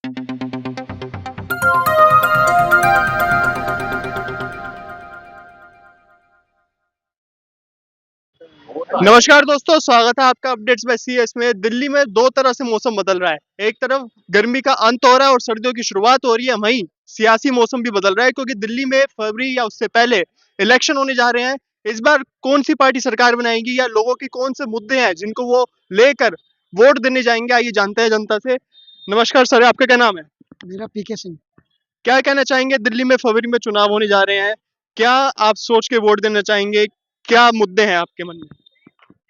नमस्कार दोस्तों, स्वागत है आपका अपडेट्स बाय सीएस में। दिल्ली में दो तरह से मौसम बदल रहा है। एक तरफ गर्मी का अंत हो रहा है और सर्दियों की शुरुआत हो रही है, वहीं सियासी मौसम भी बदल रहा है क्योंकि दिल्ली में फरवरी या उससे पहले इलेक्शन होने जा रहे हैं। इस बार कौन सी पार्टी सरकार बनाएगी या लोगों के कौन से मुद्दे हैं जिनको वो लेकर वोट देने जाएंगे, आइए जानते हैं जनता से। नमस्कार सर, आपका क्या नाम है? मेरा पीके सिंह। क्या कहना चाहेंगे, दिल्ली में फरवरी में चुनाव होने जा रहे हैं, क्या आप सोच के वोट देना चाहेंगे? क्या मुद्दे हैं आपके मन में?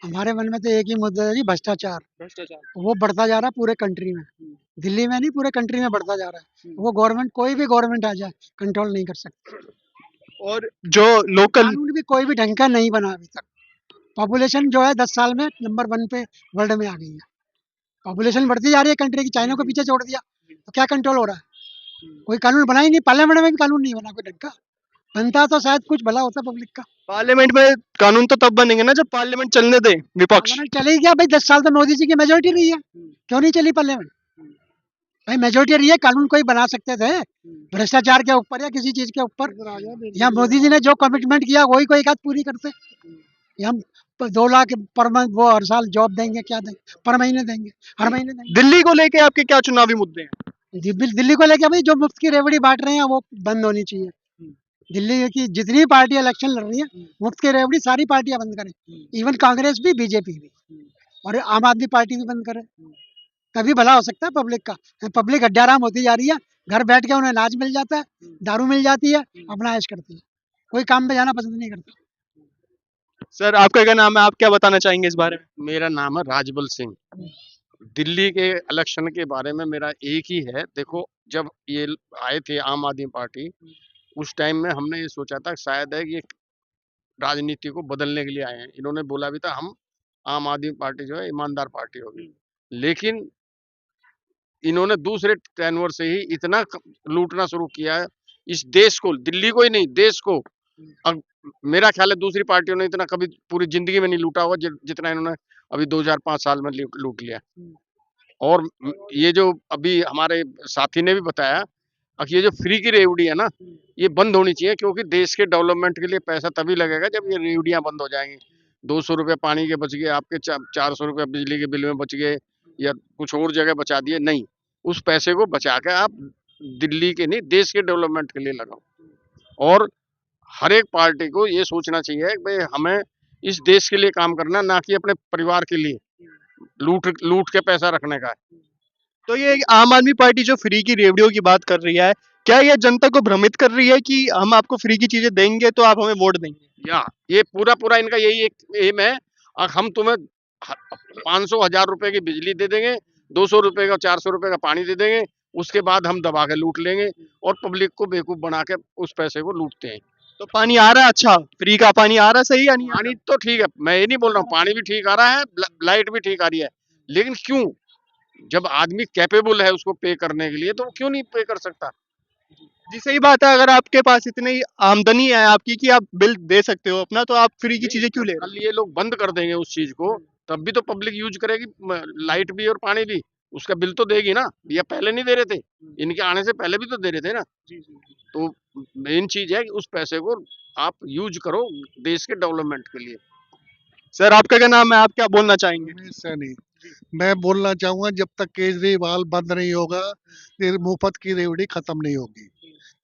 हमारे मन में तो एक ही मुद्दा है जी, भ्रष्टाचार। भ्रष्टाचार। वो बढ़ता जा रहा है पूरे कंट्री में। दिल्ली में नहीं, पूरे कंट्री में बढ़ता जा रहा है। वो गवर्नमेंट, कोई भी गवर्नमेंट आ जाए, कंट्रोल नहीं कर सकती। और जो लोकल कानून भी कोई भी ढंग का नहीं बना अभी तक। पॉपुलेशन जो है 10 साल में नंबर 1 पे वर्ल्ड में आ गई है। पॉपुलेशन बढ़ती जा रही है कंट्री की, चाइना को पीछे छोड़ दिया, तो क्या कंट्रोल हो रहा है? कोई कानून बना ही नहीं, पार्लियामेंट में भी कानून नहीं बना कोई ढंग का। बनता तो शायद कुछ भला होता पब्लिक का। पार्लियामेंट में कानून तो तब बनेंगे ना जब पार्लियामेंट चलने दे विपक्ष। पार्लियामेंट चलेगी क्या भाई? 10 साल तो मोदी जी की मेजोरिटी रही है, क्यों नहीं चली पार्लियामेंट? भाई मेजोरिटी रही है, कानून कोई बना सकते थे भ्रष्टाचार के ऊपर या किसी चीज के ऊपर। या मोदी जी ने जो कमिटमेंट किया वही कोई एक आध पूरी करते। या हम 2 लाख पर मंथ वो हर साल जॉब देंगे, क्या देंगे, पर महीने देंगे, हर महीने देंगे। दिल्ली को लेके आपके क्या चुनावी मुद्दे हैं? दिल्ली को लेके भाई जो मुफ्त की रेवड़ी बांट रहे हैं वो बंद होनी चाहिए। दिल्ली की जितनी पार्टी इलेक्शन लड़ रही है, मुफ्त की रेवड़ी सारी पार्टियां बंद करें। इवन कांग्रेस भी, बीजेपी भी, और आम आदमी पार्टी भी बंद करे। तभी भला हो सकता है पब्लिक का। पब्लिक हड्डाराम होती जा रही है, घर बैठ के उन्हें अनाज मिल जाता है, दारू मिल जाती है, अपना ऐश करती है, कोई काम पे जाना पसंद नहीं करता। सर आपका क्या नाम है, आप क्या बताना चाहेंगे इस बारे में? मेरा नाम है राजबल सिंह। दिल्ली के इलेक्शन के बारे में मेरा एक ही है, देखो जब ये आए थे आम आदमी पार्टी, उस टाइम में हमने ये सोचा था शायद है कि ये राजनीति को बदलने के लिए आए हैं। इन्होंने बोला भी था हम आम आदमी पार्टी जो है ईमानदार पार्टी होगी, लेकिन इन्होंने दूसरे टेन्योर से ही इतना लूटना शुरू किया है इस देश को, दिल्ली को ही नहीं देश को। अब मेरा ख्याल है दूसरी पार्टियों ने इतना कभी पूरी जिंदगी में नहीं लूटा होगा जितना इन्होंने अभी 2005 साल में लूट लिया। और ये जो अभी हमारे साथी ने भी बताया कि ये जो फ्री की रेवड़ी है ना, ये बंद होनी चाहिए, क्योंकि देश के डेवलपमेंट के लिए पैसा तभी लगेगा जब ये रेवड़ियां बंद हो जाएंगी। 200 रुपये पानी के बच गए आपके, 400 रुपये बिजली के बिल में बच गए, या कुछ और जगह बचा दिए, नहीं, उस पैसे को बचा के आप दिल्ली के नहीं देश के डेवलपमेंट के लिए लगाओ। और हर एक पार्टी को ये सोचना चाहिए कि भाई हमें इस देश के लिए काम करना, ना कि अपने परिवार के लिए लूट लूट के पैसा रखने का है। तो ये आम आदमी पार्टी जो फ्री की रेवड़ियों की बात कर रही है, क्या ये जनता को भ्रमित कर रही है कि हम आपको फ्री की चीजें देंगे तो आप हमें वोट देंगे? या ये पूरा इनका यही एक एम है, और हम तुम्हें 500,000 रुपए की बिजली दे देंगे, 200 रुपए का 400 रुपए का पानी दे देंगे, उसके बाद हम दबा के लूट लेंगे, और पब्लिक को बेवकूफ बना के उस पैसे को लूटते हैं। तो पानी आ रहा है? अच्छा, फ्री का पानी आ रहा है सही या नहीं? पानी तो ठीक है, मैं ये नहीं बोल रहा हूँ, पानी भी ठीक आ रहा है, लाइट भी ठीक आ रही है, लेकिन क्यों? जब आदमी कैपेबल है उसको पे करने के लिए, तो वो क्यों नहीं पे कर सकता? जी सही बात है, अगर आपके पास इतनी आमदनी है आपकी कि आप बिल दे सकते हो अपना, तो आप फ्री की चीजें क्यों ले रहे कल ये लोग बंद कर देंगे उस चीज को, तब भी तो पब्लिक यूज करेगी, लाइट भी और पानी भी, उसका बिल तो देगी ना। ये पहले नहीं दे रहे थे, इनके आने से पहले भी तो दे रहे थे ना। तो मेन चीज है कि उस पैसे को आप यूज करो देश के डेवलपमेंट के लिए। हो? सर आपका क्या नाम है, आप क्या बोलना चाहेंगे? रमेश सैनी। मैं बोलना चाहूंगा, जब तक केजरीवाल बंद नहीं होगा, ये मुफ्त की रेवड़ी खत्म नहीं होगी।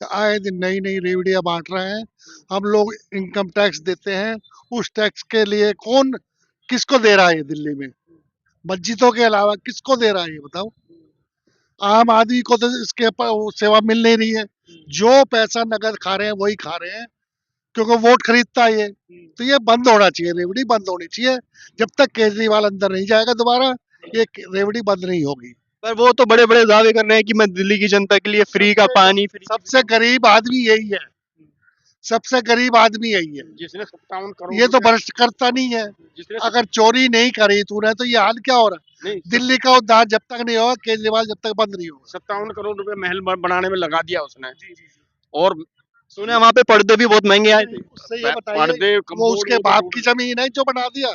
तो आए दिन नई नई रेवड़ियां बांट रहे हैं। हम लोग इनकम टैक्स देते हैं, उस टैक्स के लिए कौन किसको दे रहा है? ये दिल्ली में मस्जिदों के अलावा किसको दे रहा है ये बताओ? आम आदमी को तो इसके पर वो सेवा मिल नहीं रही है। जो पैसा नगद खा रहे हैं वही खा रहे हैं, क्योंकि वोट खरीदता है ये। तो ये बंद होना चाहिए, रेवड़ी बंद होनी चाहिए। जब तक केजरीवाल अंदर नहीं जाएगा दोबारा, ये रेवड़ी बंद नहीं होगी। पर वो तो बड़े बड़े दावे कर रहे हैं कि मैं दिल्ली की जनता के लिए फ्री का पानी, फ्री सबसे गरीब आदमी यही है, सबसे गरीब आदमी यही है। जिसने 57 करोड़ ये तो भ्रष्ट करता नहीं है। जिसने अगर चोरी नहीं करी तूने तो ये हाल क्या हो रहा है? नहीं, दिल्ली का उद्धार जब तक नहीं होगा, केजरीवाल जब तक बंद नहीं होगा। 57 करोड़ रुपए महल बनाने में लगा दिया उसने। और सुने वहां पे पर्दे भी बहुत महंगे आए थे। उससे ये बताइए, पर्दे, वो कम्बोर्ड, उसके वो तो बाप दूर की जमीन है जो बना दिया,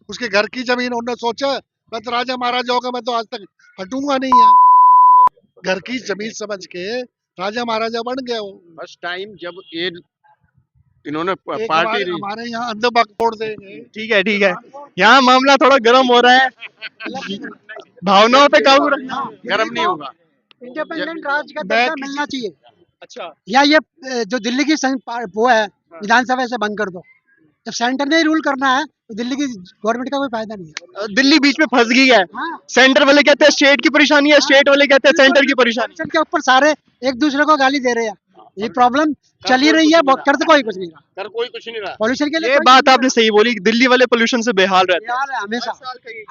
उसके घर की जमीन। उन्होंने सोचा मैं तो राजा महाराजा होगा, मैं तो आज तक हटूंगा नहीं है। घर की जमीन समझ के राजा महाराजा बन गया वो। फर्स्ट टाइम जब ये इन्होंने एक पार्टी हमारे यहाँ अंधभक्त छोड़ देंगे। ठीक है यहाँ मामला थोड़ा गर्म हो रहा है, भावनाओं पे काबू रखना। गर्म नहीं होगा। इंडिपेंडेंट राज्य का मैं दर्जा किसी- मिलना चाहिए, अच्छा, या ये जो दिल्ली की वो है विधानसभा से बंद कर दो। जब सेंटर ने ही रूल करना है तो दिल्ली की गवर्नमेंट का कोई फायदा नहीं है। दिल्ली बीच में फंस गई है। हाँ, सेंटर वाले कहते हैं स्टेट की परेशानी है, स्टेट वाले कहते हैं सेंटर की परेशानी। पॉलिटिशियन के ऊपर सारे एक दूसरे को गाली दे रहे हैं, ये प्रॉब्लम चल ही रही है, करते कोई कुछ नहीं रहा। कर कोई कुछ नहीं रहा। पॉल्यूशन के लिए ये कोई बात नहीं आपने सही बोली, दिल्ली वाले पोल्यूशन से बेहाल रहते हैं। यार हमेशा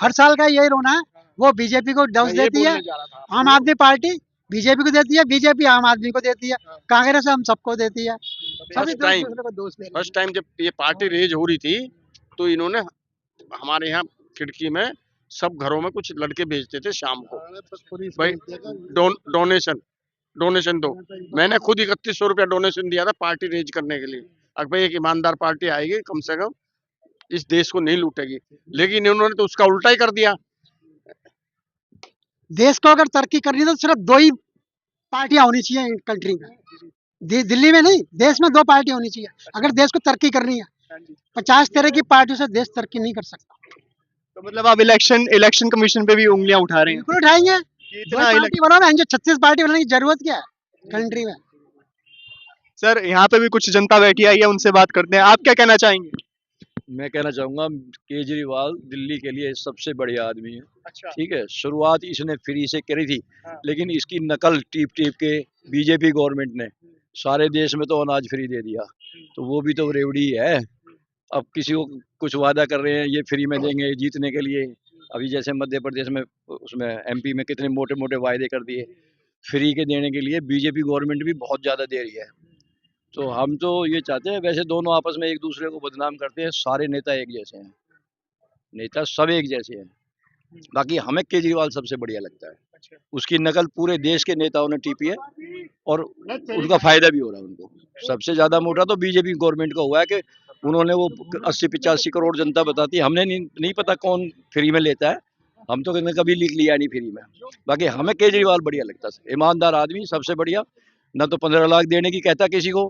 हर साल का यही रोना है। वो बीजेपी को दोष देती है, आम आदमी पार्टी बीजेपी को देती है, बीजेपी आम आदमी को देती है, कांग्रेस हम सबको देती है, सभी First time- दूसरे को दोष दे रहे हैं। फर्स्ट टाइम जब ये पार्टी रेज हो रही थी तो इन्होंने हमारे यहाँ खिड़की में सब घरों में कुछ लड़के भेजते थे शाम को, भाई डोनेशन दो। मैंने खुद 3100 रुपया डोनेशन दिया था पार्टी रेज करने के लिए। अब भाई एक ईमानदार पार्टी आएगी कम से कम इस देश को नहीं लूटेगी, लेकिन इन्होंने तो उसका उल्टा ही कर दिया। देश को अगर तरक्की करनी है तो सिर्फ दो ही पार्टियां होनी चाहिए कंट्री में, दिल्ली में नहीं, देश में दो पार्टियां होनी चाहिए अगर देश को तरक्की करनी है। 50 तरह की पार्टियों से देश तरक्की नहीं कर सकता। तो मतलब आप इलेक्शन कमीशन पे भी उंगलियां उठा रहे हैं बिल्कुल उठाएंगे, कि दो इतना पार्टी बनाओ, 36 पार्टी बनाने की जरूरत क्या है कंट्री में। सर यहाँ पे भी कुछ जनता बैठी आई है, उनसे बात करते हैं। आप क्या कहना चाहेंगे? मैं कहना चाहूँगा केजरीवाल दिल्ली के लिए सबसे बढ़िया आदमी है। अच्छा, ठीक है, शुरुआत इसने फ्री से करी थी, हाँ। लेकिन इसकी नकल टीप टीप के बीजेपी गवर्नमेंट ने सारे देश में तो अनाज फ्री दे दिया, तो वो भी तो रेवड़ी ही है। अब किसी को कुछ वादा कर रहे हैं ये फ्री में देंगे जीतने के लिए। अभी जैसे मध्य प्रदेश में उसमें एमपी में कितने मोटे मोटे वायदे कर दिए फ्री के देने के लिए, बीजेपी गवर्नमेंट भी बहुत ज़्यादा दे रही है। तो हम तो ये चाहते हैं, वैसे दोनों आपस में एक दूसरे को बदनाम करते हैं, सारे नेता एक जैसे हैं, नेता सब एक जैसे हैं, बाकी हमें केजरीवाल सबसे बढ़िया लगता है। उसकी नकल पूरे देश के नेताओं ने टीपी है और उनका फायदा भी हो रहा है उनको। सबसे ज्यादा मोटा तो बीजेपी गवर्नमेंट का हुआ है कि उन्होंने वो 80-85 करोड़ जनता बताती है, हमने नहीं पता कौन फ्री में लेता है, हम तो कभी लिया नहीं फ्री में। बाकी हमें केजरीवाल बढ़िया लगता है, ईमानदार आदमी सबसे बढ़िया, ना तो 15 लाख देने की कहता किसी को,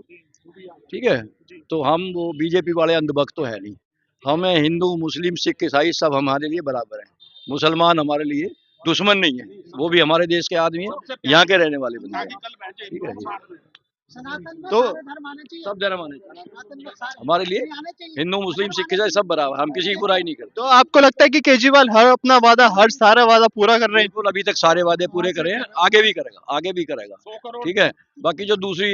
ठीक है। तो हम वो बीजेपी वाले अंधभक्त तो है नहीं, हमें हिंदू मुस्लिम सिख ईसाई सब हमारे लिए बराबर हैं, मुसलमान हमारे लिए दुश्मन नहीं है, वो भी हमारे देश के आदमी हैं, यहाँ के रहने वाले बंदे हैं, ठीक है जी। तो सब धर्म आने चाहिए हमारे लिए, हिंदू मुस्लिम सिख ईसाई सब बराबर, हम किसी की बुराई नहीं करते। तो आपको लगता है कि केजरीवाल हर सारा वादा पूरा कर रहे हैं? बिल्कुल, अभी तक सारे वादे पूरे करे हैं, आगे भी करेगा, ठीक है। बाकी जो दूसरी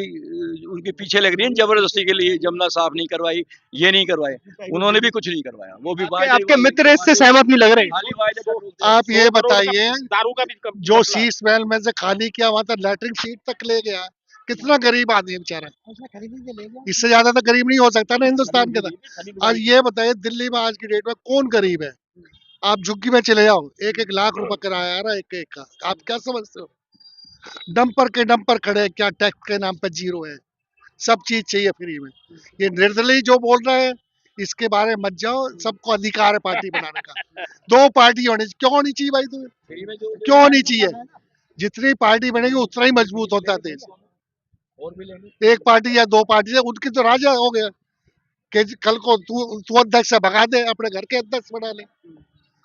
उनके पीछे लग रही है जबरदस्ती के लिए, जमुना साफ नहीं करवाई, ये नहीं करवाए, उन्होंने भी कुछ नहीं करवाया, वो भी आपके मित्र इससे सहमत नहीं लग रहे? खाली वायदे कर बोलते हैं। आप ये बताइए दारू का भी जो शीश महल में से खाली किया वहां तक लैट्रिन सीट तक ले गया, कितना गरीब आदमी है बेचारा, इससे ज्यादा तो गरीब नहीं हो सकता ना हिंदुस्तान के अंदर। आज ये बताइए दिल्ली में आज की डेट में कौन गरीब है? आप झुग्गी में चले जाओ, 1-1 लाख रुपए किराया आ रहा है एक का, आप क्या समझते हो? डंपर के डंपर खड़े हैं, क्या टैक्स के नाम पे जीरो है, सब चीज चाहिए फ्री में। ये निर्दलीय जो बोल रहा है इसके बारे में मत जाओ, सबको अधिकार है पार्टी बनाने का। 2 पार्टी होनी चाहिए, क्यों होनी चाहिए भाई तुम्हें, क्यों होनी चाहिए? जितनी पार्टी बनेगी उतना ही मजबूत होता है देश। एक पार्टी या 2 पार्टी से उनकी तो राजा हो गया कि कल को तू अध्यक्ष से भगा दे, अपने घर के अध्यक्ष बना ले।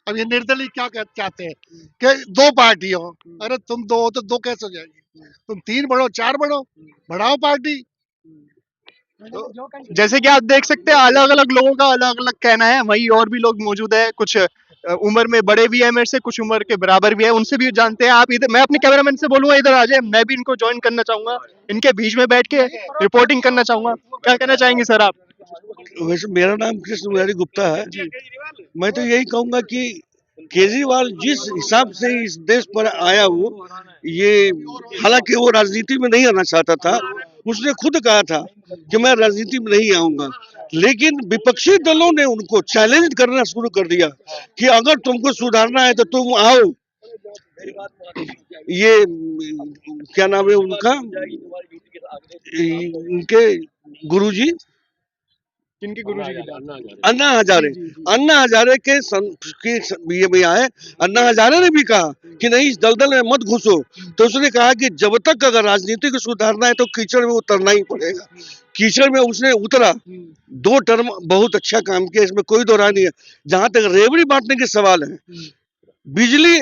अब ये निर्दलीय क्या चाहते हैं कि 2 पार्टी हो, अरे तुम 2 हो तो 2 कैसे हो जाएगी, तुम 3 बढ़ो 4 बढ़ो, बढ़ाओ पार्टी। जैसे कि आप देख सकते हैं अलग अलग लोगों का अलग अलग कहना है, वहीं और भी लोग मौजूद है, कुछ उम्र में बड़े भी है मेरे से, कुछ उम्र के बराबर भी है, उनसे भी जानते हैं। आप इधर, मैं अपने कैमरामैन से बोलूंगा इधर आ जाए, मैं भी इनको ज्वाइन करना चाहूंगा, इनके बीच में बैठ के रिपोर्टिंग करना चाहूंगा। क्या कहना चाहेंगे सर आप? वैसे मेरा नाम कृष्ण मुरारी गुप्ता है। मैं तो यही कहूंगा कि केजरीवाल जिस हिसाब से इस देश पर आया वो, ये हालांकि वो राजनीति में नहीं आना चाहता था, उसने खुद कहा था कि मैं राजनीति में नहीं आऊंगा, लेकिन विपक्षी दलों ने उनको चैलेंज करना शुरू कर दिया कि अगर तुमको सुधारना है तो तुम आओ। ये क्या नाम है उनका, उनके गुरुजी किनके गुरुजी की बात? अन्ना हजारे। जी, जी, जी। अन्ना हजारे ये भी आए, अन्ना हजारे ने भी कहा कि नहीं इस दलदल में मत घुसो। तो उसने कहा कि जब तक अगर राजनीति को सुधारना है तो कीचड़ में उतरना ही पड़ेगा। कीचड़ में उसने उतरा, 2 टर्म बहुत अच्छा काम किया, इसमें कोई दो राय नहीं है। जहां तक रेवड़ी बांटने के सवाल है, बिजली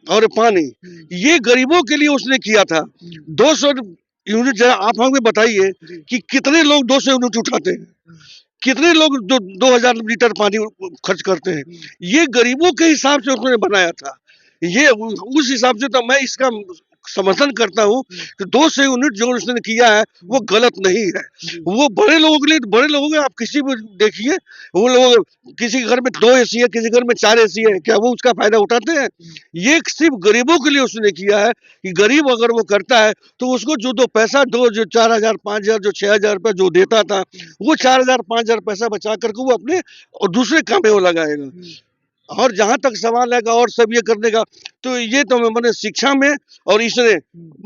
और पानी ये गरीबों के लिए उसने किया था। 200 यूनिट, जरा आप हमें बताइए कि कितने लोग 200 यूनिट उठाते हैं, कितने लोग 2000 लीटर पानी खर्च करते हैं। ये गरीबों के हिसाब से उसने बनाया था। ये उस हिसाब से तो मैं इसका समर्थन करता हूँ कि 200 यूनिट जो उसने किया है वो गलत नहीं है। वो बड़े लोगों के लिए, बड़े लोगों के आप किसी भी देखिए, वो लोग किसी के घर में 2 एसी है, किसी घर में 4 एसी है, क्या वो उसका फायदा उठाते हैं? ये सिर्फ गरीबों के लिए उसने किया है कि गरीब अगर वो करता है तो उसको जो पैसा जो 4000 5000 जो 6000 रुपया जो देता था, वो 4000 5000 पैसा बचा करके वो अपने और दूसरे काम में वो लगाएगा। और जहां तक सवाल है और सब ये करने का, तो ये तो मैंने शिक्षा में और इसने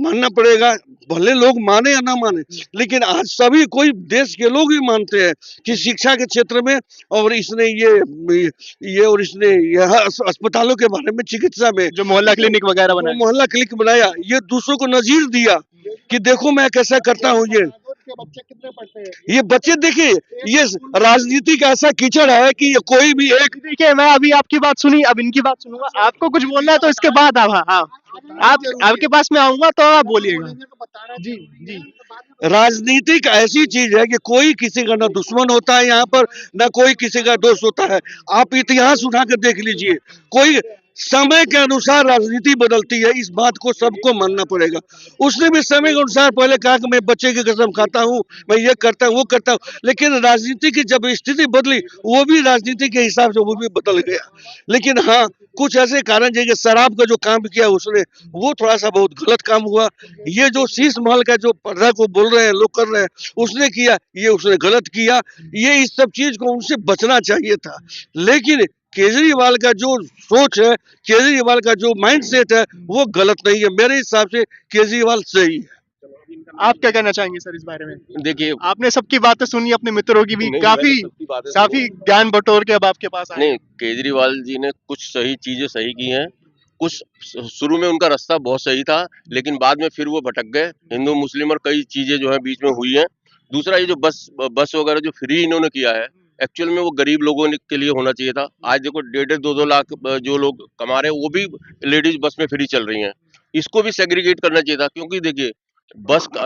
मानना पड़ेगा, भले लोग माने या ना माने, लेकिन आज सभी कोई देश के लोग ही मानते हैं कि शिक्षा के क्षेत्र में और इसने ये और इसने यह अस्पतालों के बारे में, चिकित्सा में जो मोहल्ला क्लिनिक वगैरह वो बनाए। मोहल्ला क्लिनिक बनाया, ये दूसरों को नजीर दिया कि देखो मैं कैसा करता हूँ। ये बच्चे देखिए, ये राजनीति का ऐसा कीचड़ है कि ये कोई भी एक देखिए, मैं अभी आपकी बात सुनी, अब इनकी बात सुनूंगा। आपको कुछ बोलना है तो इसके बाद आप, हाँ, आप आपके पास मैं आऊंगा तो आप बोलिएगा। जी, जी। राजनीतिक ऐसी चीज है कि कोई किसी का ना दुश्मन होता है यहाँ पर, ना कोई किसी का दोस्त होता है। आप इतिहास उठा कर देख लीजिए, कोई समय के अनुसार राजनीति बदलती है, इस बात को सबको मानना पड़ेगा। उसने भी समय के अनुसार पहले कहा कि मैं बच्चे की कसम खाता हूँ, मैं ये करता हूँ वो करता हूँ, लेकिन राजनीति की जब स्थिति बदली, वो भी राजनीति के हिसाब से वो भी बदल गया। लेकिन हाँ, कुछ ऐसे कारण जैसे शराब का जो काम किया उसने, वो थोड़ा सा बहुत गलत काम हुआ। ये जो शीश महल का जो पर्दा को बोल रहे हैं लोग कर रहे हैं, उसने किया, ये उसने गलत किया। ये इस सब चीज को उनसे बचना चाहिए था। लेकिन केजरीवाल का जो सोच है, केजरीवाल का जो माइंड सेट है, वो गलत नहीं है। मेरे हिसाब से केजरीवाल सही है। आप क्या कहना चाहेंगे सर इस बारे में? देखिए, आपने सबकी बातें सुनी, अपने मित्रों की भी, नहीं, काफी मैंने सबकी बातें सुनी। काफी ज्ञान बटोर के अब आपके पास आए नहीं, हैं। केजरीवाल जी ने कुछ सही चीजें सही की हैं, कुछ शुरू में उनका रास्ता बहुत सही था, लेकिन बाद में फिर वो भटक गए। हिंदू मुस्लिम और कई चीजें जो है बीच में हुई हैं। दूसरा, ये जो बस वगैरह जो फ्री इन्होंने किया है, एक्चुअल में वो गरीब लोगों के लिए होना चाहिए था। आज देखो 1.5 2 लाख जो लोग कमा रहे हैं, वो भी लेडीज बस में फ्री चल रही हैं। इसको भी सेग्रीगेट करना चाहिए था, क्योंकि देखिए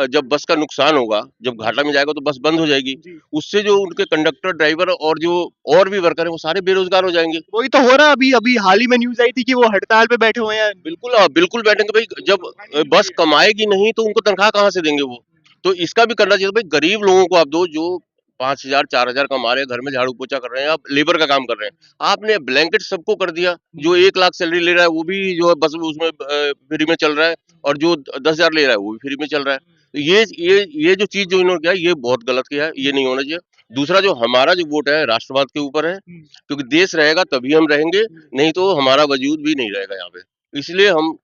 जब बस का नुकसान होगा, जब घाटा में जाएगा तो बस बंद हो जाएगी। उससे जो उनके कंडक्टर, ड्राइवर और जो और भी वर्कर हैं, वो सारे बेरोजगार हो जाएंगे। वही तो हो रहा है। अभी अभी हाल ही में न्यूज आई थी कि वो हड़ताल पे बैठे हुए हैं। बिल्कुल बैठेंगे भाई। जब बस कमाएगी नहीं तो उनको तनख्वाह कहाँ से देंगे वो? तो इसका भी करना चाहिए भाई। गरीब लोगों को आप दो, जो 5000 4000 कमा रहे हैं, घर में झाड़ू पोछा कर रहे हैं, आप लेबर का काम कर रहे हैं। आपने ब्लैंकेट सबको कर दिया। जो 1 लाख सैलरी ले रहा है वो भी जो है बस उसमें फ्री में चल रहा है, और जो 10,000 ले रहा है वो भी फ्री में चल रहा है। तो ये जो चीज जो इन्होंने किया, ये बहुत गलत किया है, ये नहीं होना चाहिए। दूसरा, जो हमारा जो वोट है राष्ट्रवाद के ऊपर है, क्योंकि देश रहेगा तभी हम रहेंगे, नहीं तो हमारा वजूद भी नहीं रहेगा यहाँ पे। इसलिए हम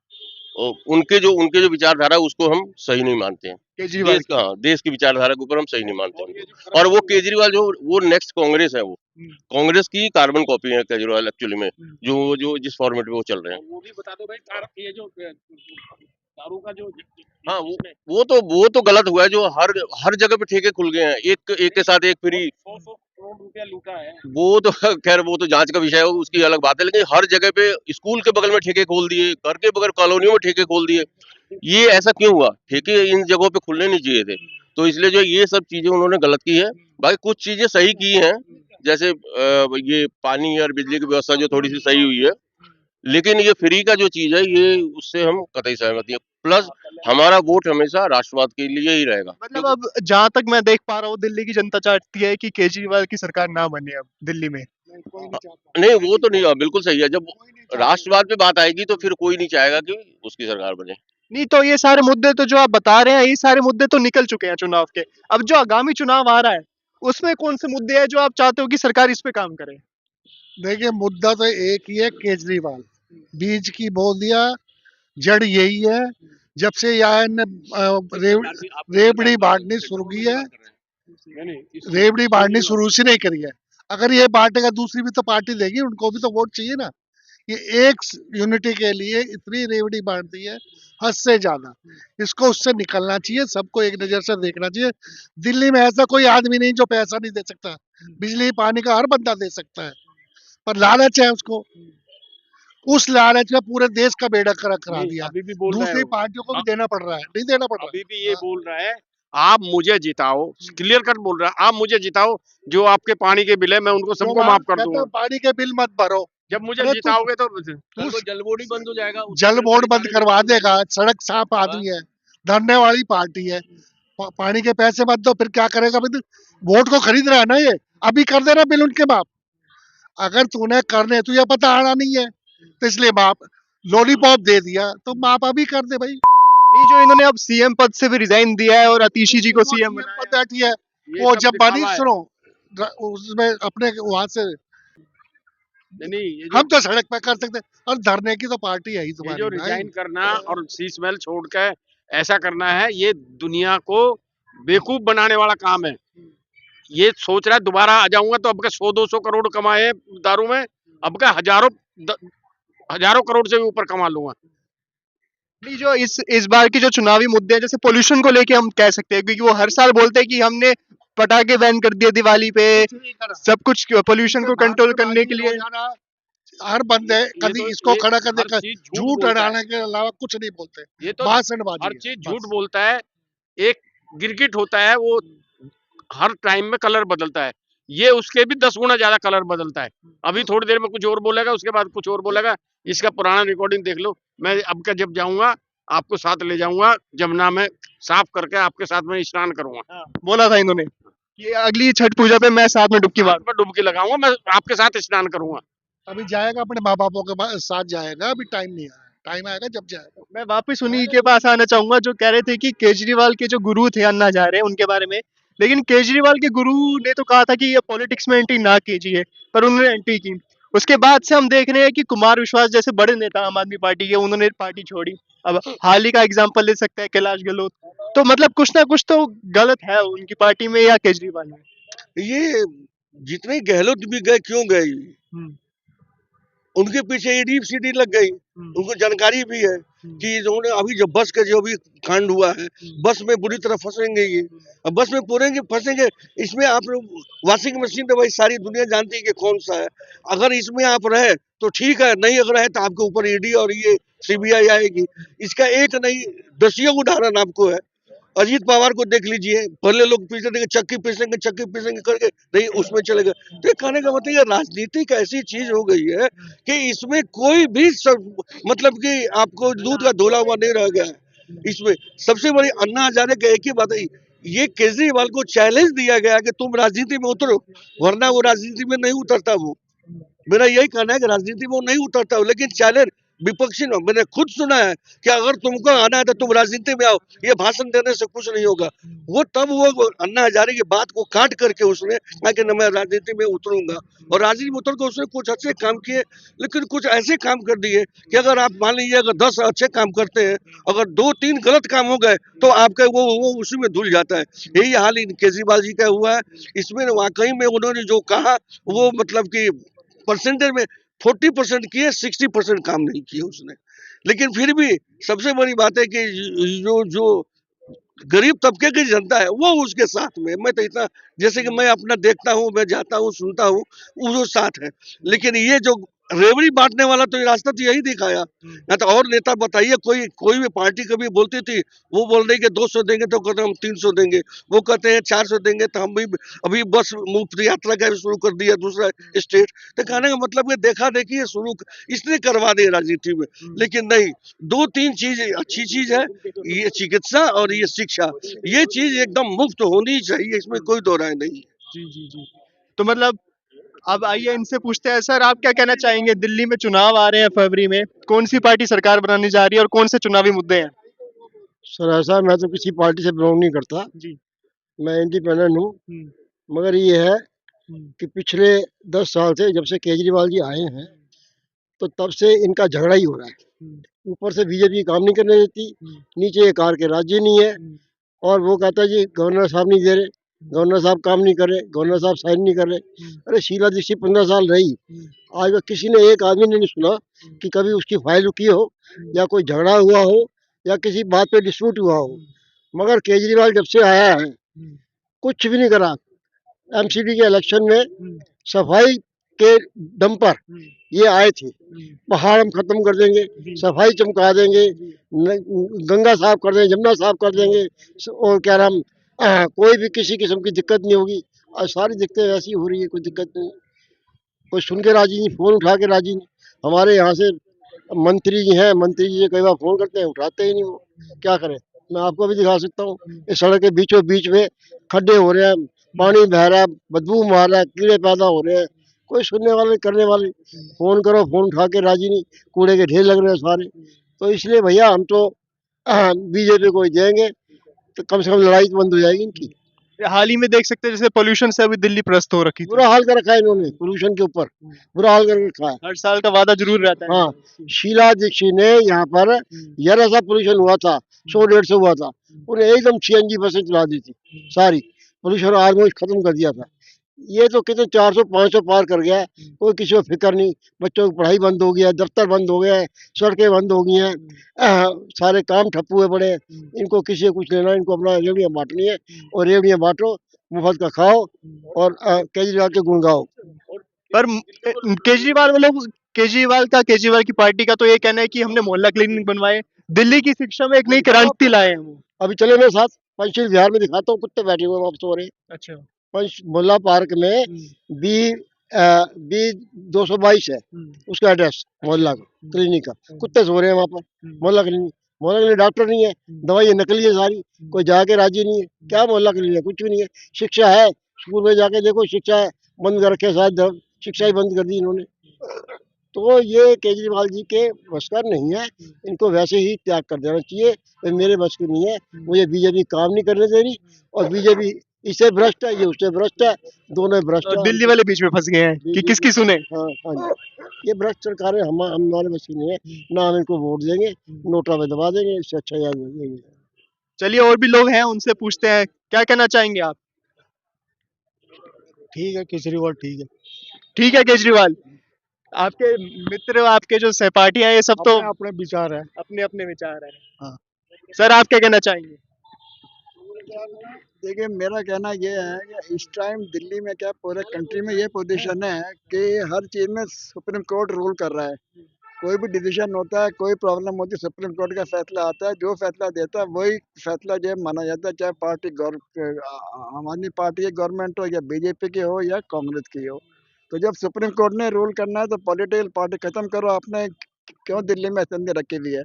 उनके जो विचारधारा है उसको हम सही नहीं मानते हैं। केजरीवाल देश की विचारधारा के ऊपर हम सही नहीं मानते हैं। और वो केजरीवाल जो वो नेक्स्ट कांग्रेस है, वो कांग्रेस की कार्बन कॉपी है केजरीवाल एक्चुअली में, जो जिस फॉर्मेट में वो चल रहे हैं। वो भी बता दो भाई, ये जो दारू का जो हाँ, वो तो गलत हुआ है। जो हर जगह पे ठेके खुल गए हैं, एक के साथ एक फ्री। 100 करोड़ रुपया लूटा है। वो तो खैर वो तो जांच का विषय है, उसकी अलग बात है। लेकिन हर जगह पे स्कूल के बगल में ठेके खोल दिए, घर के बगल कॉलोनियों में ठेके खोल दिए। ये ऐसा क्यों हुआ? ठेके इन जगहों पे खुलने नहीं चाहिए थे। तो इसलिए जो ये सब चीजें उन्होंने गलत की है। बाकी कुछ चीजें सही की हैं, जैसे ये पानी और बिजली की व्यवस्था जो थोड़ी सी सही हुई है। लेकिन ये फ्री का जो चीज है, ये उससे हम कतई सहमत नहीं है। प्लस हमारा वोट हमेशा राष्ट्रवाद के लिए ही रहेगा। मतलब अब जहां तक मैं देख पा रहा हूँ, दिल्ली की जनता चाहती है कि केजरीवाल की सरकार ना बने अब दिल्ली में। नहीं, वो तो नहीं, बिल्कुल सही है। जब राष्ट्रवाद पे बात आएगी तो फिर कोई नहीं चाहेगा कि उसकी सरकार बने। नहीं तो ये सारे मुद्दे तो जो आप बता रहे हैं, ये सारे मुद्दे तो निकल चुके हैं चुनाव के। अब जो आगामी चुनाव आ रहा है, उसमें कौन से मुद्दे हैं जो आप चाहते हो कि सरकार इस पे काम करे? देखिए, मुद्दा तो एक ही है, केजरीवाल बीज की बोल दिया, जड़ यही है। जब से यहाँ ने रेवड़ी बांटनी शुरू की है, रेवड़ी बांटनी शुरू से नहीं करी है। अगर ये बांटेगा दूसरी भी तो पार्टी देगी, उनको भी तो वोट चाहिए ना। ये एक यूनिटी के लिए इतनी रेवड़ी बांट दी है, हद से ज्यादा। इसको उससे निकलना चाहिए, सबको एक नजर से देखना चाहिए। दिल्ली में ऐसा कोई आदमी नहीं जो पैसा नहीं दे सकता, बिजली पानी का हर बंदा दे सकता है, पर लालच है उसको। उस लालच में पूरे देश का बेड़ा करा करा दिया। अभी भी बोल रहा है दूसरी वो। पार्टियों को भी देना पड़ रहा है, नहीं देना पड़ रहा। अभी भी ये बोल रहा है, आप मुझे जिताओ, क्लियर कट बोल रहा है, आप मुझे जिताओ, जो आपके पानी के बिल है मैं उनको सबको माफ कर कहता दूंगा। है, पानी के बिल मत भरो। जब मुझे अरे तू जिताओगे तो जल बोर्ड ही बंद हो जाएगा। जल बोर्ड बंद करवा देगा, सड़क साफ आदमी है, धरने वाली पार्टी है, पानी के पैसे मत दो, फिर क्या करेगा? फिर वोट को खरीद रहा है ना ये। अभी कर देना बिल उनके माप। अगर तूने करने, तुझे पता आना नहीं है तो इसलिए माप लॉलीपॉप दे दिया, तो माप अभी कर दे भाई। नहीं, जो इन्होंने अब सीएम पद से भी रिजाइन दिया है और अतीशी जी को सीएम पर बनाया है। बैठी है ये वो, सब जब बनी दिखावा है। सुनो उसमें अपने वहां से नहीं, ये हम तो सड़क पे कर सकते, और धरने की तो पार्टी है ही ये तुम्हारी जो भाई। रिजाइन करना और शीश महल छोड़ के ऐसा करना है, ये दुनिया को बेवकूफ बनाने वाला काम है। ये सोच रहा है दोबारा आ जाऊंगा तो अब के 100-200 करोड़ कमाए दारू में, अब का हजारों करोड़ से भी ऊपर कमा लूंगा। नहीं, जो इस बार के जो चुनावी मुद्दे हैं, जैसे पोल्यूशन को लेके हम कह सकते हैं, क्योंकि वो हर साल बोलते हैं कि हमने पटाखे बैन कर दिए दिवाली पे, सब कुछ पोल्यूशन को कंट्रोल करने के लिए। हर बंदे कभी तो इसको ये खड़ा कर हर देकर चीज झूठ झूठ बोलता है। अड़ाने के अलावा कुछ नहीं बोलते, ये तो भाषणबाजी हर है, चीज बस। झूठ बोलता है। एक गिरगिट होता है, वो हर टाइम में कलर बदलता है, ये उसके भी 10 गुना ज्यादा कलर बदलता है। अभी थोड़ी देर में कुछ और बोलेगा, उसके बाद कुछ और बोलेगा। इसका पुराना रिकॉर्डिंग देख लो। मैं अब का जब जाऊंगा आपको साथ ले जाऊंगा, जमुना में साफ करके आपके साथ में स्नान करूंगा। बोला था इन्होंने कि अगली छठ पूजा पे मैं साथ में डुबकी मार। हाथ में डुबकी लगाऊंगा, मैं आपके साथ स्नान करूंगा। अभी जाएगा अपने माँ बापों के साथ जाएगा, अभी टाइम नहीं आया, टाइम आएगा जब जाएगा। मैं वापस उन्हीं के पास आना चाहूंगा जो कह रहे थे कि केजरीवाल के जो गुरु थे अन्ना हजारे, उनके बारे में। लेकिन केजरीवाल के गुरु ने तो कहा था कि ये पॉलिटिक्स में एंट्री ना कीजिए, पर उन्होंने एंट्री की। उसके बाद से हम देख रहे हैं कि कुमार विश्वास जैसे बड़े नेता आम आदमी पार्टी के, उन्होंने पार्टी छोड़ी। अब हाल ही का एग्जाम्पल ले सकते हैं कैलाश गहलोत। तो मतलब कुछ ना कुछ तो गलत है उनकी पार्टी में या केजरीवाल में। ये जितने गहलोत भी गए, क्यों गए? उनके पीछे ईडी सीडी लग गई। उनको जानकारी भी है कि इन्होंने अभी जो बस का जो भी कांड हुआ है, बस में बुरी तरह फंसेंगे ये। अब बस में पूरेंगे फंसेंगे, इसमें आप लोग वॉशिंग मशीन तो भाई सारी दुनिया जानती है कि कौन सा है। अगर इसमें आप रहे तो ठीक है, नहीं अगर रहे तो आपके ऊपर ईडी और ये सीबीआई आएगी। इसका एक नहीं दसियों उदाहरण आपको है। अजीत पवार को देख लीजिए, पहले लोग पीछे देखे चक्की पीसेंगे करके नहीं उसमें चले गए। तो ये कहने का मतलब ये राजनीति एक ऐसी चीज हो गई है कि इसमें कोई भी मतलब कि आपको दूध का धोला हुआ नहीं रह गया है। इसमें सबसे बड़ी अन्ना हजारे का एक ही बात है, ये केजरीवाल को चैलेंज दिया गया कि तुम राजनीति में उतरो, वरना वो राजनीति में नहीं उतरता। वो मेरा यही कहना है कि राजनीति में वो नहीं उतरता हो, लेकिन चैलेंज विपक्षी ने, मैंने खुद सुना है कि अगर तुमको आना है तो तुम राजनीति में आओ, ये भाषण देने से कुछ नहीं होगा। वो तब वो अन्ना हजारे की बात को काट करके उसने कहा कि मैं राजनीति में उतरूंगा, और राजनीति में उतर कर उसने कुछ अच्छे काम किए, लेकिन कुछ ऐसे काम कर दिए कि अगर आप मान लीजिए अगर 10 अच्छे काम करते हैं, अगर 2-3 गलत काम हो गए तो आपका वो उसी में धुल जाता है। यही हाल इन केजरीवाल जी का हुआ है। इसमें वाकई में उन्होंने जो कहा वो मतलब कि परसेंटेज में 40% किए, 60% काम नहीं किए उसने। लेकिन फिर भी सबसे बड़ी बात है कि जो गरीब तबके की जनता है वो उसके साथ में। मैं तो इतना, जैसे कि मैं अपना देखता हूँ, मैं जाता हूँ, सुनता हूँ, वो साथ है। लेकिन ये जो रेवड़ी बांटने वाला तो ये रास्ता तो यही दिखाया ना। तो और नेता बताइए, कोई भी पार्टी कभी बोलती थी, वो बोल रही कि 200 देंगे तो कहते हम 300 देंगे, वो कहते हैं 400 देंगे, तो हम भी अभी बस मुफ्त यात्रा का भी शुरू कर दिया दूसरा स्टेट। तो कहने का मतलब ये देखा देखी शुरू इसने करवा दी राजनीति में। लेकिन नहीं, 2-3 चीज अच्छी चीज है, ये चिकित्सा और ये शिक्षा, ये चीज एकदम मुफ्त होनी चाहिए, इसमें कोई दो राय नहीं। जी। तो मतलब अब आइए इनसे पूछते हैं, सर आप क्या कहना चाहेंगे, दिल्ली में चुनाव आ रहे हैं फरवरी में, कौन सी पार्टी सरकार बनाने जा रही है और कौन से चुनावी मुद्दे हैं? सर ऐसा मैं तो किसी पार्टी से बिलोंग नहीं करता, जी। मैं इंडिपेंडेंट हूँ। हम्म। मगर ये है कि पिछले 10 साल से जब से केजरीवाल जी आए हैं तो तब से इनका झगड़ा ही हो रहा है। ऊपर से बीजेपी काम नहीं करने देती, नीचे एक आर के राज्य नहीं है, और वो कहता है जी गवर्नर साहब नहीं दे रहे, गवर्नर साहब काम नहीं कर रहे, गवर्नर साहब साइन नहीं कर रहे। अरे शीला दीक्षित 15 साल रही, आज तक किसी ने एक आदमी ने नहीं सुना कि कभी उसकी फाइल रुकी हो या कोई झगड़ा हुआ हो या किसी बात पे डिस्प्यूट हुआ हो। मगर केजरीवाल जब से आया है कुछ भी नहीं करा। एमसीडी के इलेक्शन में सफाई के दम पर ये आए थे, पहाड़ हम खत्म कर देंगे, सफाई चमका देंगे, गंगा साफ कर देंगे, जमुना साफ कर देंगे, और क्या नाम कोई भी किसी किस्म की दिक्कत नहीं होगी। और सारी दिक्कतें ऐसी हो रही है, कोई दिक्कत नहीं, कोई सुन के राजी नहीं, फोन उठा के राजी नहीं। हमारे यहाँ से मंत्री जी हैं, मंत्री जी से कई बार फोन करते हैं, उठाते ही नहीं वो, क्या करें। मैं आपको भी दिखा सकता हूँ, इस सड़क के बीचों बीच में खड्डे हो रहे हैं, पानी बह रहा है, बदबू मार रहा है, कीड़े पैदा हो रहे हैं, कोई सुनने वाले करने वाले। फोन करो, फोन उठा के राजी नहीं, कूड़े के ढेर लग रहे हैं सारे। तो इसलिए भैया हम तो बीजेपी को ही देंगे, तो कम से कम लड़ाई तो बंद हो जाएगी इनकी। हाल ही में देख सकते हैं जैसे पोल्यूशन से अभी दिल्ली त्रस्त हो रखी थी, बुरा हाल कर रखा है इन्होंने, पोल्यूशन के ऊपर बुरा हाल कर रखा है। हर साल का वादा जरूर रहता है। हाँ, शीला दीक्षित ने यहाँ पर जरा सा पोल्यूशन हुआ था, 100-150 हुआ था, उन्हें एकदम सीएनजी बसें चला दी थी, सारी पोल्यूशन ऑलमोस्ट खत्म कर दिया था। ये तो कितने 400-500 पार कर गया है, कोई किसी को फिक्र नहीं। बच्चों की पढ़ाई बंद हो गया है, दफ्तर बंद हो गया है, सड़कें बंद हो गई हैं, सारे काम ठप हुए पड़े हैं। इनको किसी को कुछ लेना, इनको अपना रेवड़ियाँ बांटनी है, और रेवड़ियाँ बांटो, मुफ्त का खाओ, और केजरीवाल के गुण गाओ। पर केजरीवाल की पार्टी का तो ये कहना है कि हमने मोहल्ला क्लिनिक बनवाए, दिल्ली की शिक्षा में एक नई क्रांति लाए हैं वो। अभी चले मेरे साथ, पंचशील विहार में दिखाता हूँ, कुत्ते बैठे हुए वापस हो रहे हैं। अच्छा। पंच मोहल्ला पार्क में बी बी 222 है उसका एड्रेस, मोहल्ला का क्लिनिक का। कुत्ते सो रहे हैं वहाँ पर, मोहल्ला क्लिनिक डॉक्टर नहीं है, दवाई नकली है सारी, कोई जाके राजी नहीं है। क्या मोहल्ला क्लिनिक है, कुछ भी नहीं है। शिक्षा है, स्कूल में जाके देखो, शिक्षा है, बंद कर रखे शायद, शिक्षा ही बंद कर दी इन्होंने। तो ये केजरीवाल जी के बस का नहीं है, इनको वैसे ही त्याग कर देना चाहिए। ये मेरे बस की नहीं है, मुझे बीजेपी काम नहीं करने दे रही, और बीजेपी इससे भ्रष्ट है, ये उससे भ्रष्ट है, दोनों भ्रष्ट और है। दिल्ली वाले बीच में फंस गए हैं कि किसकी सुने। हाँ हाँ जी, ये भ्रष्ट सरकार है, हमारे बस की नहीं है। ना हम इनको वोट देंगे, नोटा में दबा देंगे, इससे अच्छा याद देंगे। चलिए और भी लोग हैं, उनसे पूछते हैं, क्या कहना चाहेंगे आप? ठीक है, केजरीवाल ठीक है। ठीक है केजरीवाल। आपके मित्र, आपके जो सहपाठी हैं, ये सब तो अपने अपने विचार है। अपने अपने विचार हैं। हाँ। सर आप क्या कहना चाहेंगे? देखिए, मेरा कहना ये है कि इस टाइम दिल्ली में क्या पूरे कंट्री में ये पोजीशन है कि हर चीज में सुप्रीम कोर्ट रूल कर रहा है। कोई भी डिसीजन होता है, कोई प्रॉब्लम होती है, सुप्रीम कोर्ट का फैसला आता है, जो फैसला देता है वही फैसला जो है माना जाता है, चाहे पार्टी आम आदमी पार्टी की गवर्नमेंट हो या बीजेपी की हो या कांग्रेस की हो। तो जब सुप्रीम कोर्ट ने रूल करना है तो पॉलिटिकल पार्टी खत्म करो। आपने क्यों दिल्ली में असेंबली रखी हुई है?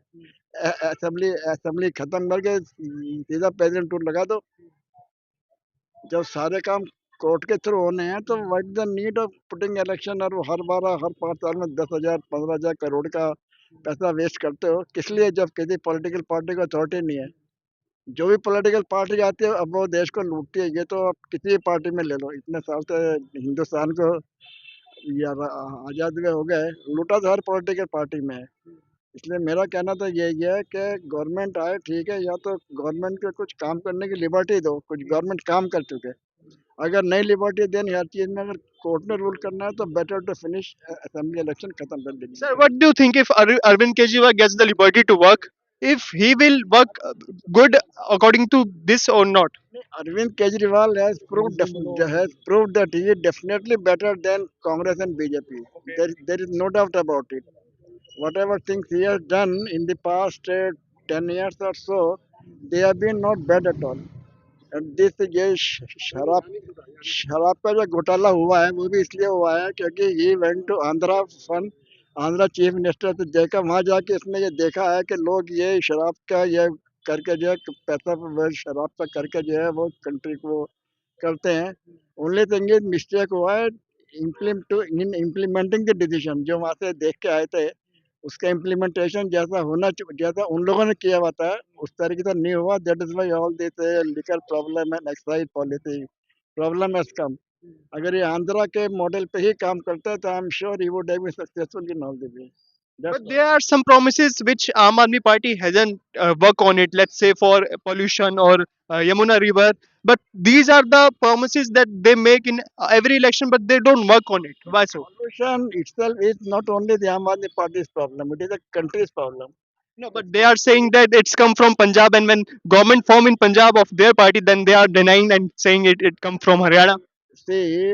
असेंबली असेंबली खत्म करके सीधा प्रेसिडेंट रूल लगा दो। जब सारे काम कोर्ट के थ्रू होने हैं तो what the need of putting election, और हर बार हर 5 साल में 10,000-15,000 करोड़ का पैसा वेस्ट करते हो किस लिए, जब किसी पॉलिटिकल पार्टी को अथॉरिटी नहीं है। जो भी पॉलिटिकल पार्टी आती है अब वो देश को लूटती है। ये तो आप किसी भी पार्टी में ले लो, इतने साल से हिंदुस्तान को आज़ाद हुए हो गए, लूटा तो हर पॉलिटिकल पार्टी में है। इसलिए मेरा कहना तो यही है कि गवर्नमेंट आए ठीक है, या तो गवर्नमेंट को कुछ काम करने की लिबर्टी दो, कुछ गवर्नमेंट काम कर चुके। अगर नई लिबर्टी देनी हर चीज में, अगर कोर्ट ने रूल करना है तो better to finish assembly election खत्म कर देनी। Sir, what do you think if Arvind Kejriwal gets the liberty to work, if he will work good according to this or not? Arvind Kejriwal has proved that he is definitely better than Congress and BJP. There is no doubt about it. Whatever things he has done in the past 10 years or so, they have been not bad at all. And this ये शराब का जो घोटाला हुआ है वो भी इसलिए हुआ है क्योंकि ही वेंट टू आंध्रा फन, आंध्रा चीफ मिनिस्टर से देखा, वहाँ जाके इसने ये देखा है कि लोग ये शराब का ये करके जो है पैसा शराब का करके जो है वो कंट्री को करते हैं। ओनली थिंग इज मिस्टेक हुआ है इन इम्प्लीमेंटिंग द डिसीजन, जो वहाँ से देख के आए थे उसका इम्प्लीमेंटेशन जैसा उन लोगों ने किया हुआ था उस तरीके से नहीं हुआ। That is why all this liquor problem and excise policy problem has come. अगर ये आंध्रा के मॉडल पे ही काम करता है तो I am sure he would have been successful in all the way. That's But there are some promises which Aam Aadmi Party hasn't worked on it. Let's say for pollution or Yamuna River. But these are the promises that they make in every election, but they don't work on it. Why so? pollution itself is not only the Aam Aadmi Party's problem, it is a country's problem. No, but they are saying that it's come from Punjab, and when government form in Punjab of their party, then they are denying and saying it come from Haryana. See,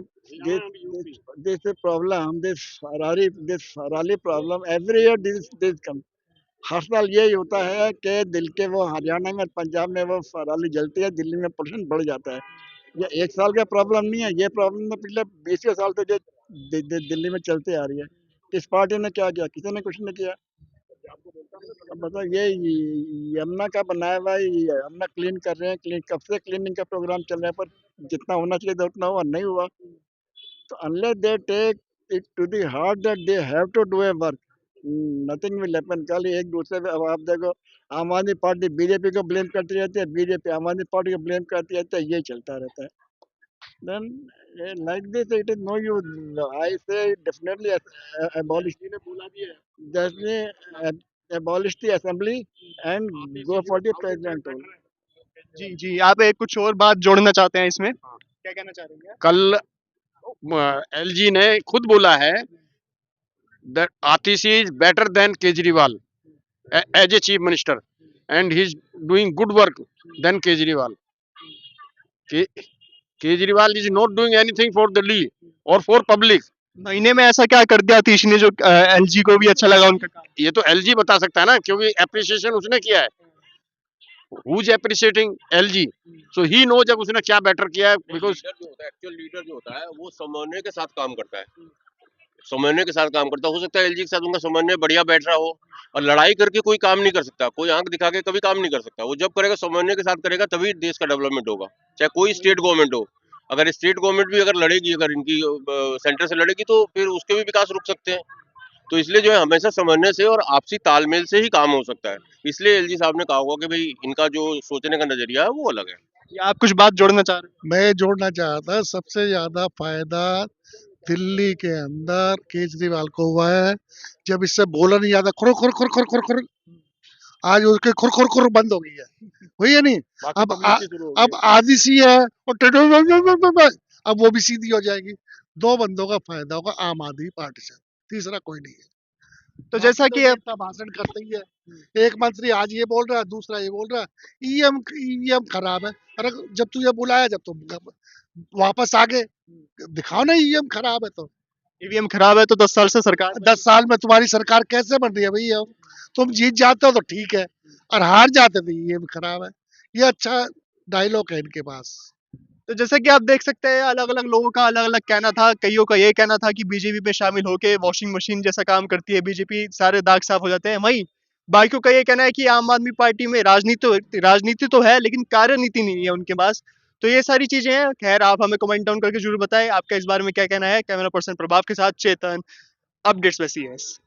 this problem, this Harari problem, every year this comes. हर साल यही होता है कि दिल के वो हरियाणा में पंजाब में वो फराली जलती है, दिल्ली में पोल्यूशन बढ़ जाता है। ये एक साल का प्रॉब्लम नहीं है, ये प्रॉब्लम तो पिछले 20 साल से जो दिल्ली में चलती आ रही है। इस पार्टी ने क्या किया? किसी ने कुछ नहीं किया। अब बताओ, ये यमुना का बनाया हुआ है, ये यमुना क्लीन कर रहे हैं, क्लीन कब से क्लीनिंग का प्रोग्राम चल रहा है, पर जितना होना चाहिए था उतना हुआ नहीं हुआ। तो unless they take it to the heart that they have to do a work, nothing will happen. कल एक दूसरे पे अब आप देखो, आम आदमी पार्टी बीजेपी को ब्लेम करती रहती है, बीजेपी आम आदमी पार्टी को ब्लेम करती रहती है, ये चलता रहता है। Then like this it is no use. I say definitely abolish, definitely abolish the assembly and go for the president rule. जी जी, आप एक कुछ और बात जोड़ना चाहते हैं इसमें? क्या कहना चाह रहे हैं? कल एलजी ने खुद बोला है that Atishi is better than Kejriwal as a chief minister and he's doing good work than Kejriwal. Kejriwal is not doing anything for Delhi or for public. महीने में ऐसा क्या कर दिया अतीश ने जो एलजी को भी अच्छा लगा उनका काम? ये तो एलजी बता सकता है ना, क्योंकि एप्रिसिएशन उसने किया है। Who is appreciating LG, so he know जब उसने क्या बेटर किया है। बिकॉज एक्चुअल लीडर जो होता है वो समन्वय के साथ काम करता है, समन्वय के साथ काम करता है। हो सकता है एलजी के साथ उनका समन्वय बढ़िया बैठ रहा हो, और लड़ाई करके कोई काम नहीं कर सकता, कोई आंख दिखा के कभी काम नहीं कर सकता। वो जब करेगा समन्वय के साथ करेगा, तभी देश का डेवलपमेंट होगा, चाहे कोई स्टेट गवर्नमेंट हो। अगर स्टेट गवर्नमेंट भी अगर लड़ेगी, अगर इनकी सेंटर से लड़ेगी, तो फिर उसके भी विकास रुक सकते हैं। तो इसलिए जो है हमेशा समन्वय से और आपसी तालमेल से ही काम हो सकता है। इसलिए एलजी साहब ने कहा होगा कि भाई इनका जो सोचने का नजरिया है वो अलग है। या आप कुछ बात जोड़ना चाह रहे हैं? मैं जोड़ना चाहता, सबसे ज्यादा फायदा दिल्ली के अंदर केजरीवाल को हुआ है। जब इससे बोला नहीं जाता, खुर खुर खुर खुर खुर खुर, आज उसके खुर खुर खुर बंद हो गई है, हुई है नहीं। अब आधी सी है और अब वो भी सीधी हो जाएगी। दो बंदों का फायदा होगा आम आदमी पार्टी से, तीसरा कोई नहीं है। तो जैसा कि भाषण करते ही है, एक मंत्री आज ये बोल रहा है, दूसरा ये बोल रहा है, ईवीएम खराब है। अरे जब तुझे बुलाया, जब तुम वापस आ गए, दिखाओ ना ईवीएम खराब है तो। ईवीएम खराब है तो 10 साल से सरकार 10 साल में तुम्हारी सरकार कैसे बन रही है भैया? तुम जीत जाते हो तो ठीक है, और हार जाते तो ईवीएम खराब है। ये अच्छा डायलॉग है इनके पास। तो जैसा कि आप देख सकते हैं, अलग-अलग लोगों का अलग-अलग कहना था। कइयों का ये कहना था कि बीजेपी में शामिल होके वॉशिंग मशीन जैसा काम करती है बीजेपी, सारे दाग साफ हो जाते हैं। वहीं बाकियों का ये कहना है कि आम आदमी पार्टी में राजनीति तो है, लेकिन कार्यनीति नहीं है उनके पास। तो ये सारी चीजें हैं। खैर, आप हमें कमेंट डाउन करके जरूर बताएं आपका इस बारे में क्या कहना है। कैमरा पर्सन प्रभाव के साथ चेतन, अपडेट्स बाय सीएस।